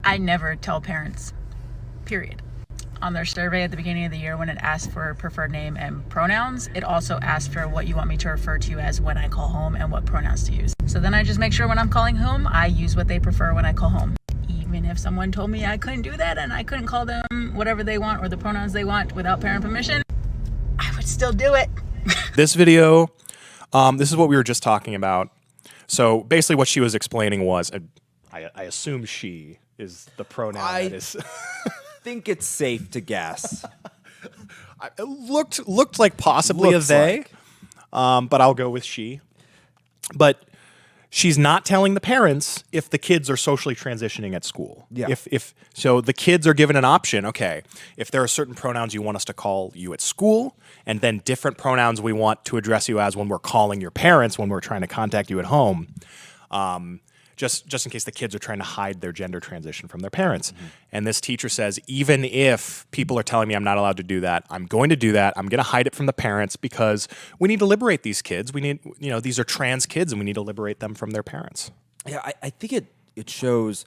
I never tell parents, period. On their survey at the beginning of the year, when it asks for preferred name and pronouns, it also asks for what you want me to refer to you as when I call home and what pronouns to use. So then I just make sure when I'm calling home, I use what they prefer when I call home. Even if someone told me I couldn't do that and I couldn't call them whatever they want or the pronouns they want without parent permission, I would still do it. This video, this is what we were just talking about. So basically what she was explaining was, I assume she is the pronoun that is... I think it's safe to guess. It looked like possibly a they, but I'll go with she. But she's not telling the parents if the kids are socially transitioning at school. Yeah. If so the kids are given an option, okay, if there are certain pronouns you want us to call you at school, and then different pronouns we want to address you as when we're calling your parents, when we're trying to contact you at home, just in case the kids are trying to hide their gender transition from their parents. Mm-hmm. And this teacher says, even if people are telling me I'm not allowed to do that, I'm going to do that. I'm going to hide it from the parents because we need to liberate these kids. We need, these are trans kids and we need to liberate them from their parents. Yeah, I think it shows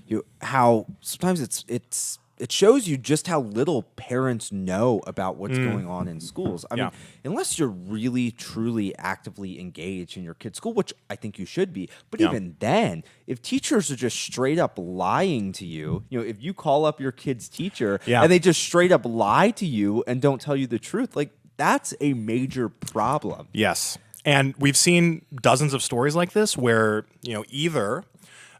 you how sometimes it shows you just how little parents know about what's going on in schools. I mean, unless you're really, truly actively engaged in your kid's school, which I think you should be. But even then, if teachers are just straight up lying to you, if you call up your kid's teacher and they just straight up lie to you and don't tell you the truth, like that's a major problem. Yes. And we've seen dozens of stories like this where, either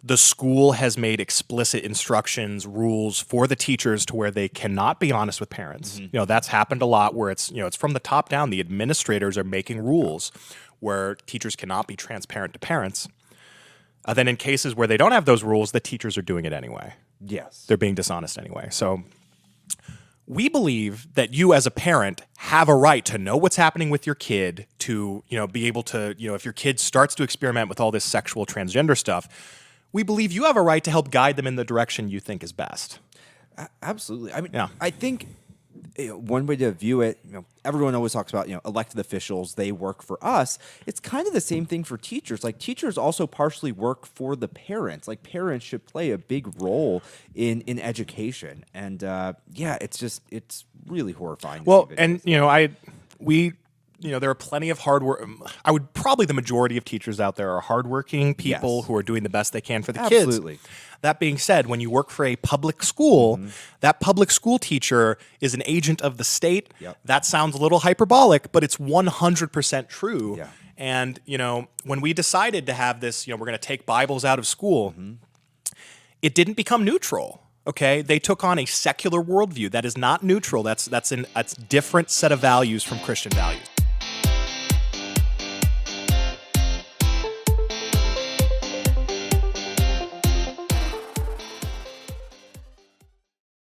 the school has made explicit instructions, rules for the teachers to where they cannot be honest with parents. Mm-hmm. That's happened a lot where it's from the top down. The administrators are making rules where teachers cannot be transparent to parents. Then in cases where they don't have those rules, the teachers are doing it anyway. Yes. They're being dishonest anyway. So we believe that you as a parent have a right to know what's happening with your kid, to, be able to, if your kid starts to experiment with all this sexual transgender stuff, we believe you have a right to help guide them in the direction you think is best. Absolutely. I mean, I think one way to view it, everyone always talks about, elected officials, they work for us. It's kind of the same thing for teachers. Like teachers also partially work for the parents. Like parents should play a big role in education. And it's really horrifying. Well, and there are plenty of the majority of teachers out there are hardworking people who are doing the best they can for the kids. Absolutely. That being said, when you work for a public school, that public school teacher is an agent of the state. Yep. That sounds a little hyperbolic, but it's 100% true. Yeah. And, when we decided to have this, we're going to take Bibles out of school, it didn't become neutral. Okay, they took on a secular worldview that is not neutral. That's a different set of values from Christian values.